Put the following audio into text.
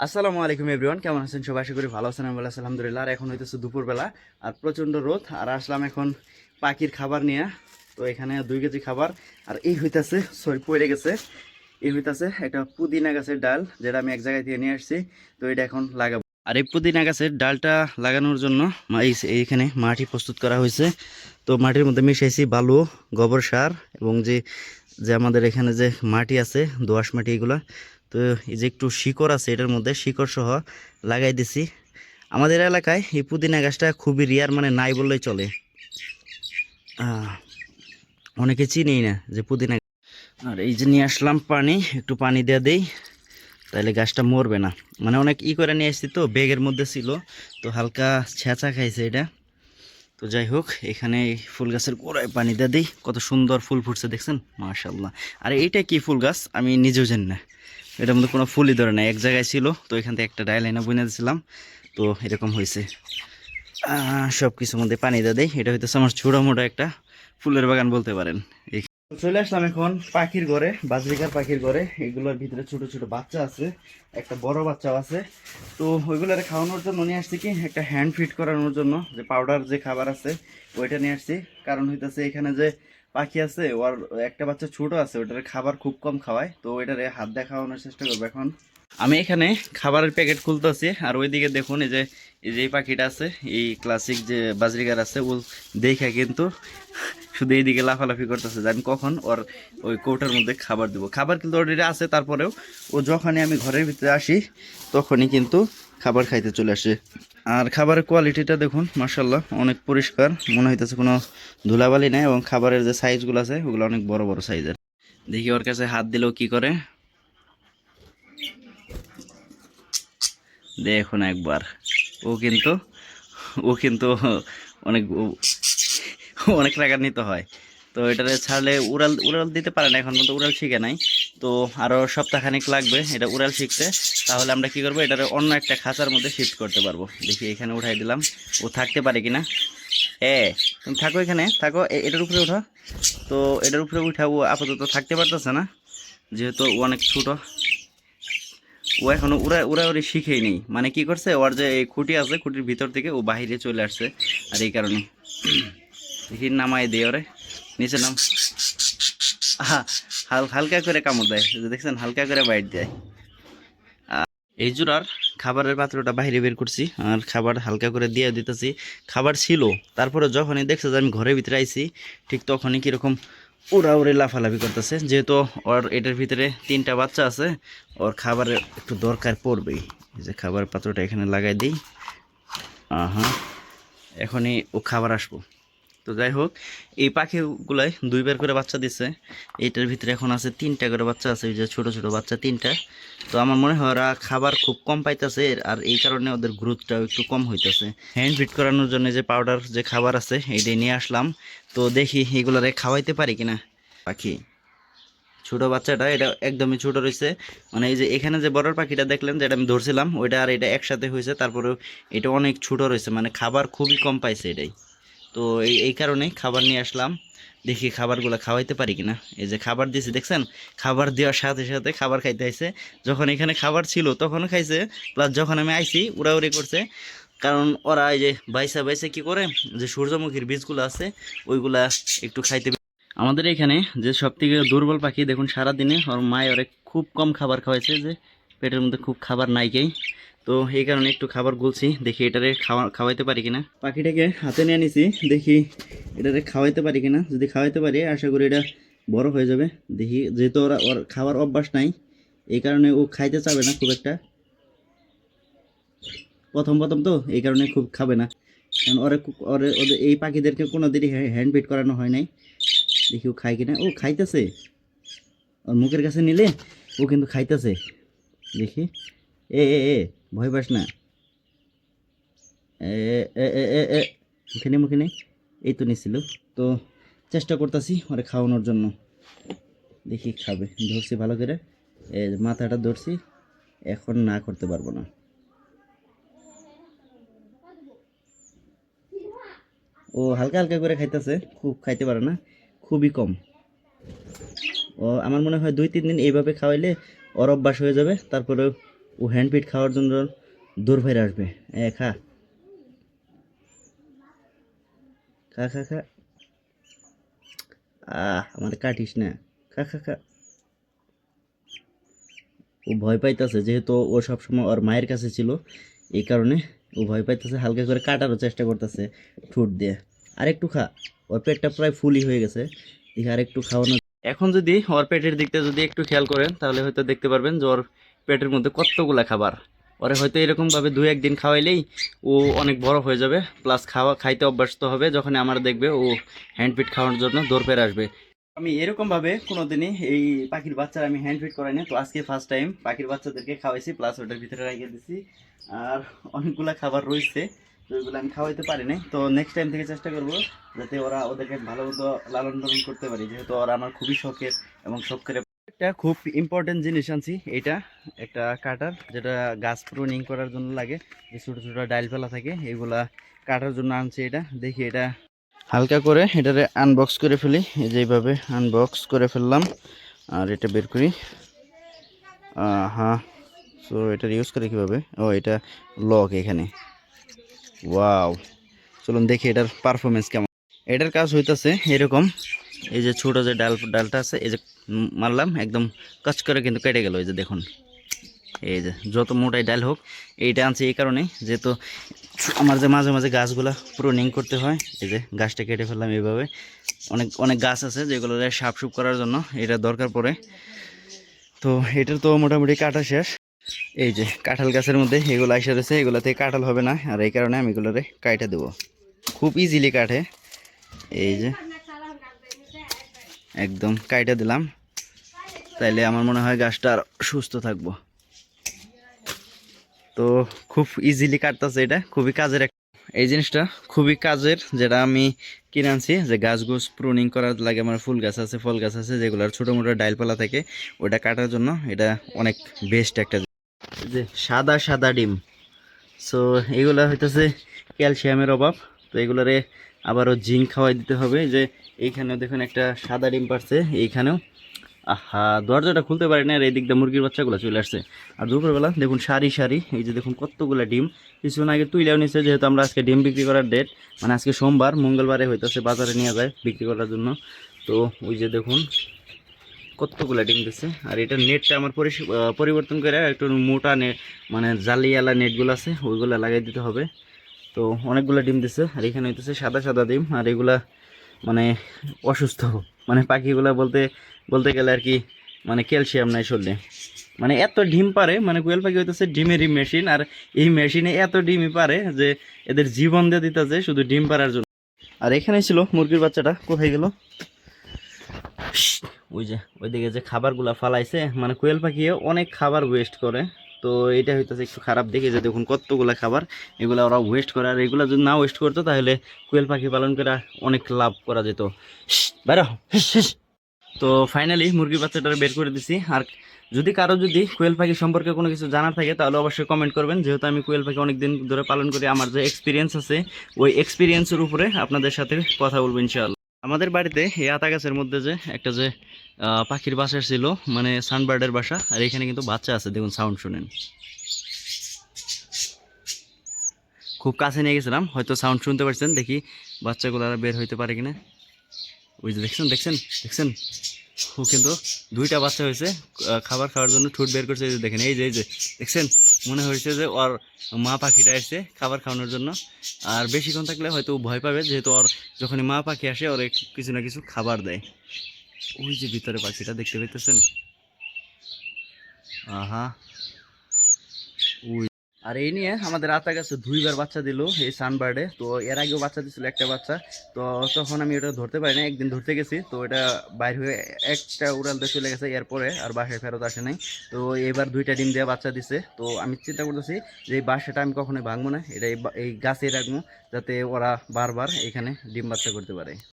আসসালামু আলাইকুম এভরিওয়ান, কেমন আছেন সবাই? আশা করি ভালো আছেন। আমি ভালো আছি আলহামদুলিল্লাহ। আর এখন হইতেছে দুপুরবেলা, আর প্রচণ্ড রোদ। আর আসলাম এখন পাখির খাবার নিয়ে। তো এখানে 2 কেজি খাবার। আর এই হইতাছে, সরি পড়ে গেছে, এই হইতাছে একটা পুদিনা গাছের ডাল, যেটা আমি এক জায়গায় থেকে নিয়ে আসছি। তো এটা এখন লাগাবো। আর এই পুদিনা গাছের ডালটা লাগানোর জন্য এইখানে মাটি প্রস্তুত করা হয়েছে। তো মাটির মধ্যে মিশাইছি বালু, গোবর সার এবং যে যে আমাদের এখানে যে মাটি আছে, দোআঁশ মাটি, এগুলা। তো এই যে একটু শিকড় আছে এটার মধ্যে, শিকড় সহ লাগাই দিছি। আমাদের এলাকায় এই পুদিনা গাছটা খুবই রিয়ার, মানে নাই বললেই চলে। অনেকে চিনেই না যে পুদিনা। আর এই যে নিয়ে আসলাম পানি, একটু পানি দিয়ে দেই, তাহলে গাছটা মরবে না। মানে অনেক করে নিয়ে আসছি, তো ব্যাগের মধ্যে ছিল, তো হালকা ছেঁচা খাইছে এটা। তো যাই হোক, এখানে ফুল গাছের গোড়ায় পানি দিয়ে দিই। কত সুন্দর ফুল ফুটছে দেখছেন, মাশাআল্লাহ। আর এইটা কি ফুল গাছ আমি নিজেও জানি না, এটার মধ্যে কোনো ফুলই ধরে নাই, এক জায়গায় ছিল, তো এখান থেকে একটা ডাইল এনে বুনে দিয়েছিলাম, তো এরকম হয়েছে। সব কিছুর মধ্যে পানি দিয়ে দেয়। এটা হইতেছে আমার ছোটো মোটো একটা ফুলের বাগান বলতে পারেন। চলে আসলাম এখন পাখির ঘরে, বাজরিকার পাখির ঘরে। এগুলোর ভিতরে ছোট ছোট বাচ্চা আছে, একটা বড় বাচ্চাও আছে। তো ওইগুলোর খাওয়ানোর জন্য নিয়ে আসছি কি, একটা হ্যান্ড ফিড করানোর জন্য যে পাউডার যে খাবার আছে ওইটা নিয়ে আসছি। কারণ হইতেছে এখানে যে পাখি আছে, ওর একটা বাচ্চা ছোট আছে, ওইটার খাবার খুব কম খাওয়ায়, তো ওইটারে হাত দিয়ে খাওয়ানোর চেষ্টা করবো এখন। আমি এখানে খাবারের প্যাকেট খুলতেছি, আর ওইদিকে দেখুন এই যে পাখিটা আছে, এই ক্লাসিক যে বাজরিগার আছে, ও দেখে কিন্তু শুধু এইদিকে লাফালাফি করতেছে যে আমি কখন ওর ওই কৌটার মধ্যে খাবার দেবো। খাবার কিন্তু অলরেডি আছে, তারপরেও ও যখনই আমি ঘরের ভিতরে আসি তখনই কিন্তু খাবার খাইতে চলে আসে। আর খাবারের কোয়ালিটিটা দেখুন, মার্শাল্লাহ, অনেক পরিষ্কার, মনে হইতেছে কোনো ধুলাবালি নেই। এবং খাবারের যে সাইজগুলো আছে ওগুলো অনেক বড় বড় সাইজের। দেখি ওর কাছে হাত দিলেও কি করে, দেখুন একবার। ও কিন্তু অনেক অনেক রাগান্বিত হয়। তো এটারে ছাড়লে উড়াল উড়াল দিতে পারে না, এখন পর্যন্ত উড়াল শিখে নাই। তো আরও সপ্তাহখানেক লাগবে এটা উড়াল শিখতে। তাহলে আমরা কি করবো, এটারে অন্য একটা খাঁচার মধ্যে শিফট করতে পারবো। দেখি এখানে উঠাই দিলাম, ও থাকতে পারে কিনা। তুমি থাকো, এখানে থাকো, এটার উপরে উঠো। তো এটার উপরে উঠা ও আপাতত থাকতে পারতেছে না, যেহেতু ও অনেক ছোট। ও এখনো উড়াউড়ি শিখেই নেই, মানে কি করছে, ওর যে এই খুঁটি আছে, খুঁটির ভিতর থেকে ও বাহিরে চলে আসছে। আর এই কারণে দেখি নামাই দিয়ে ওরে, নিচে নাম। আহা, হালকা করে কামড় দেয়, দেখছেন, হালকা করে বাইট দেয়। এই জোড়ার খাবারের পাত্রটা বাইরে বের করছি, আর খাবার হালকা করে দিয়ে দিতেছি। খাবার ছিল, তারপরে যখনই দেখছে যে আমি ঘরের ভিতরে আইছি, ঠিক তখনই কীরকম ওরা ওরে লাফালাফি করতেছে। যেহেতু ওর এটার ভিতরে 3টা বাচ্চা আছে, ওর খাবারের একটু দরকার পড়বেই। এই যে খাবার পাত্রটা এখানে লাগাই দিই। হ্যাঁ, এখনই ও খাবার আসবো। তো যাই হোক, এই পাখিগুলাই 2বার করে বাচ্চা দিচ্ছে। এইটার ভিতরে এখন আছে 3টা করে বাচ্চা আছে, এই যে ছোট ছোট বাচ্চা 3টা। তো আমার মনে হয় ওরা খাবার খুব কম পাইতেছে, আর এই কারণে ওদের গ্রোথটাও একটু কম হইতেছে। হ্যান্ড ফিড করানোর জন্য যে পাউডার যে খাবার আছে এইটাই নিয়ে আসলাম। তো দেখি এগুলারে খাওয়াইতে পারি কিনা। পাখি ছোট বাচ্চাটা, এটা একদমই ছোট রয়েছে। মানে এই যে এখানে যে বড় পাখিটা দেখলেন, যেটা আমি ধরছিলাম, ওইটা আর এটা একসাথে হয়েছে, তারপরেও এটা অনেক ছোট রয়েছে, মানে খাবার খুবই কম পাইছে এটাই। তো এই কারণে খাবার নিয়ে আসলাম, দেখি খাবারগুলো খাওয়াইতে পারি কিনা। এই যে খাবার দিয়েছি দেখছেন, খাবার দেওয়ার সাথে সাথে খাবার খাইতে আইছে। যখন এখানে খাবার ছিল তখনও খাইছে, প্লাস যখন আমি আইছি উড়াউড়ি করছে। কারণ ওরা এই যে বাইসা বাইসা কি করে, যে সূর্যমুখীর বীজগুলো আছে ওইগুলা একটু খাইতে। আমাদের এখানে যে সব থেকে দুর্বল পাখি দেখুন, সারাদিনে ওর মায় ওরে খুব কম খাবার খাওয়াইছে, যে পেটের মধ্যে খুব খাবার নাইকেই। তো এই কারণে একটু খাবার গুলছি, দেখি এটারে খাওয়াইতে পারি কিনা। পাখিটাকে হাতে নিয়ে নিছি, দেখি এটারে খাওয়াইতে পারি কিনা। যদি খাওয়াইতে পারি আশা করি এটা বড় হয়ে যাবে। দেখি, যেহেতু ওর খাবার অভ্যাস নাই, এই কারণে ও খাইতে চাবে না খুব একটা, প্রথম প্রথম তো, এই কারণে খুব খাবে না। কারণ ওদের এই পাখিদেরকে কোনো দিনই হ্যান্ড ফিড করানো হয় নাই। দেখি ও খায় কিনা। ও খাইতেছে, ওর মুখের কাছে নিলে ও কিন্তু খাইতেছে। দেখি, এ এ এ ভয় পাস না, এ এ এ এ এ মুখে নেই, মুখে নেই। এই তো নিছিল। তো চেষ্টা করতেছি ওরে খাওয়ানোর জন্য, দেখি খাবে। ধরছি ভালো করে, মাথাটা ধরছি, এখন না করতে পারবো না। ও হালকা হালকা করে খাইতেছে, খুব খাইতে পারে না, খুবই কম। ও আমার মনে হয় 2-3 দিন এইভাবে খাওয়াইলে ওর অভ্যাস হয়ে যাবে, তারপরে ও হ্যান্ডপিট খাওয়ার জন্য দূর ফেরে আসবে। খা খা খা খা। আমার কাটিস না। খা খা খা। ও ভয় পাইতেছে, যেহেতু ও সবসময় ওর মায়ের কাছে ছিল, এই কারণে ও ভয় পাইতেছে, হালকা করে কাটারও চেষ্টা করতেছে ঠোঁট দিয়ে। আরেকটু খা। ওর পেটটা প্রায় ফুলই হয়ে গেছে, দেখি আরেকটু খাওয়ানো। এখন যদি ওর পেটের দিকটা যদি একটু খেয়াল করেন তাহলে হয়তো দেখতে পারবেন যে ওর পেটের মধ্যে কতগুলা খাবার। ওরে হয়তো এরকমভাবে 2-1 দিন খাওয়াইলেই ও অনেক বড় হয়ে যাবে, প্লাস খাইতে অভ্যস্ত হবে। যখন আমার দেখবে ও হ্যান্ড ফিড খাওয়ানোর জন্য দৌড় পেরে আসবে। আমি এরকমভাবে কোনোদিনই এই পাখির বাচ্চার আমি হ্যান্ড ফিড করাই না, তো আজকে ফার্স্ট টাইম পাখির বাচ্চাদেরকে খাওয়াইছি, প্লাস ওটার ভিতরে রেখে দিছি। আর অনেকগুলা খাবার রয়েছে, তো ওইগুলো আমি খাওয়াইতে পারি নাই। তো নেক্সট টাইম থেকে চেষ্টা করবো যাতে ওদেরকে ভালো মতো লালন পালন করতে পারি, যেহেতু ওরা আমার খুবই শখের এবং শখ করে। একটা খুব ইম্পর্টেন্ট জিনিস আনছি, এটা একটা কাটার, যেটা গাছ প্রুনিং করার জন্য লাগে, যে ছোটো ছোটো ডাইলপালা থাকে এগুলা কাটার জন্য আনছি। এটা দেখি, এটা হালকা করে এটারে আনবক্স করে ফেলি। এই যে এইভাবে আনবক্স করে ফেললাম, আর এটা বের করি। হ্যাঁ, সো এটার ইউজ করে কীভাবে? ও, এটা লক এখানে। ওয়াও, চলুন দেখি এটার পারফরমেন্স কেমন। এটার কাজ হইতেছে এরকম, এই যে ছোটো যে ডালটা আছে, এই যে মারলাম একদম কাজ করে কিন্তু কেটে গেল। এই যে দেখুন, এই যে যত মোটাই ডাল হোক, এইটা আনছি এই কারণে যেহেতু আমার যে মাঝে মাঝে গাছগুলা প্রুনিং করতে হয়। এই যে গাছটা কেটে ফেললাম এইভাবে। অনেক অনেক গাছ আছে যেগুলো সাপসুপ করার জন্য এটা দরকার পড়ে। তো এটার তো মোটামুটি কাটা শেষ। এই যে কাঁঠাল গাছের মধ্যে এগুলো এসে রয়েছে, এগুলোতে কাঁঠাল হবে না, আর এই কারণে আমি এগুলোরে কাইটা দেবো। খুব ইজিলি কাটে, এই যে একদম কাইটা দিলাম, তাইলে আমার মনে হয় গাছটা আর সুস্থ থাকবো। তো খুব ইজিলি কাটতেছে, এটা খুবই কাজের এই জিনিসটা খুবই কাজের, যেটা আমি কিনে আনছি। যে গাছ প্রুনিং করার লাগে, আমার ফুল গাছ আছে, ফল গাছ আছে, যেগুলোর ছোটো মোটো ডাইলপালা থাকে, ওটা কাটার জন্য এটা অনেক বেস্ট একটা। যে সাদা সাদা ডিম, সো এগুলা হইতেছে ক্যালসিয়ামের অভাব। তো এগুলারে আবারও জিঙ্ক খাওয়াই দিতে হবে। যে এইখানেও দেখুন একটা সাদা ডিম পারছে, এইখানেও। দরজাটা খুলতে পারি না, আর এই দিকটা মুরগির বাচ্চাগুলো চলে আসছে। আর দুপুরবেলা দেখুন সারি সারি, এই যে দেখুন কতগুলো ডিম। কিছুক্ষণ আগে তুইলেও নিচ্ছে, যেহেতু আমরা আজকে ডিম বিক্রি করার ডেট, মানে আজকে সোমবার, মঙ্গলবারে হইতেছে বাজারে নিয়ে যায় বিক্রি করার জন্য। তো ওই যে দেখুন কতগুলো ডিম দিচ্ছে। আর এটার নেটটা আমার পরিবর্তন করে একটু মোটা নেট, মানে জালিওয়ালা নেটগুলো আছে ওইগুলো লাগাই দিতে হবে। তো অনেকগুলো ডিম দিচ্ছে, আর এখানে হইতেছে সাদা সাদা ডিম। আর এগুলা মানে অসুস্থ, মানে পাখিগুলা বলতে বলতে গেলে আর কি, মানে ক্যালসিয়াম নাই শরীরে। মানে এত ডিম পারে, মানে কোয়েল পাখি হইতেছে ডিমেরই মেশিন, আর এই মেশিনে এত ডিমই পারে যে এদের জীবন দিয়ে দিতেছে শুধু ডিম পারার জন্য। আর এখানে ছিল মুরগির বাচ্চাটা, কোথায় গেল? ওই যে ওইদিকে যে খাবারগুলা ফালাইছে, মানে কোয়েল পাখি অনেক খাবার ওয়েস্ট করে। তো এটা হইতেছে একটু খারাপ দেখে, যে দেখুন কতগুলা খাবার এগুলো ওরা ওয়েস্ট করে। আর এগুলো যদি না ওয়েস্ট করতো তাহলে কোয়েল পাখি পালন করে অনেক লাভ করা যেত। বাইরে তো ফাইনালি মুরগির বাচ্চাটা বের করে দিছি। আর যদি কোয়েল পাখি সম্পর্কে কোনো কিছু জানার থাকে তাহলে অবশ্যই কমেন্ট করবেন, যেহেতু আমি কোয়েল পাখি অনেক দিন ধরে পালন করি, আমার যে এক্সপিরিয়েন্স আছে ওই এক্সপিরিয়েন্সের উপরে আপনাদের সাথে কথা বলবো ইনশাআল্লাহ। আমাদের বাড়িতে এই আতা গাছের মধ্যে যে একটা যে পাখির বাসা ছিল, মানে সানবার্ডের বাসা, আর এখানে কিন্তু বাচ্চা আছে, দেখুন সাউন্ড শুনেন। খুব কাছে নিয়ে গেছিলাম, হয়তো সাউন্ড শুনতে পারছেন, দেখি বাচ্চাগুলো আর বের হইতে পারে কিনা। ওই যে দেখছেন দেখছেন দেখছেন, ও কিন্তু 2টা বাচ্চা হয়েছে, খাবার খাওয়ার জন্য ঠোঁট বের করছে। এই যে দেখেন, এই যে দেখছেন, মনে হয়েছে যে ওর মা পাখিটা এসছে খাবার খাওয়ানোর জন্য। আর বেশিক্ষণ থাকলে হয়তো ভয় পাবে, যেহেতু ওর যখনই মা পাখি আসে ওর কিছু না কিছু খাবার দেয়। ওই যে ভিতরে পাখিটা দেখতে পেতেছেন, আহা। ওই, আর এই নিয়ে আমাদের আতা গাছে 2বার বাচ্চা দিল এই সানবার্ডে। তো এর আগেও বাচ্চা দিছিল একটা বাচ্চা, তো তখন আমি ওটা ধরতে পারি না, একদিন ধরতে গেছি, তো এটা বাইর হয়ে একটা উড়ালতে চলে গেছে, এরপরে আর বাসায় ফেরত আসে নাই। তো এবার 2টা ডিম দিয়ে বাচ্চা দিছে। তো আমি চিন্তা করতেছি যে এই বাসাটা আমি কখনোই ভাঙবো না, এটা এই গাছে রাখবো, যাতে ওরা বারবার এখানে ডিম বাচ্চা করতে পারে।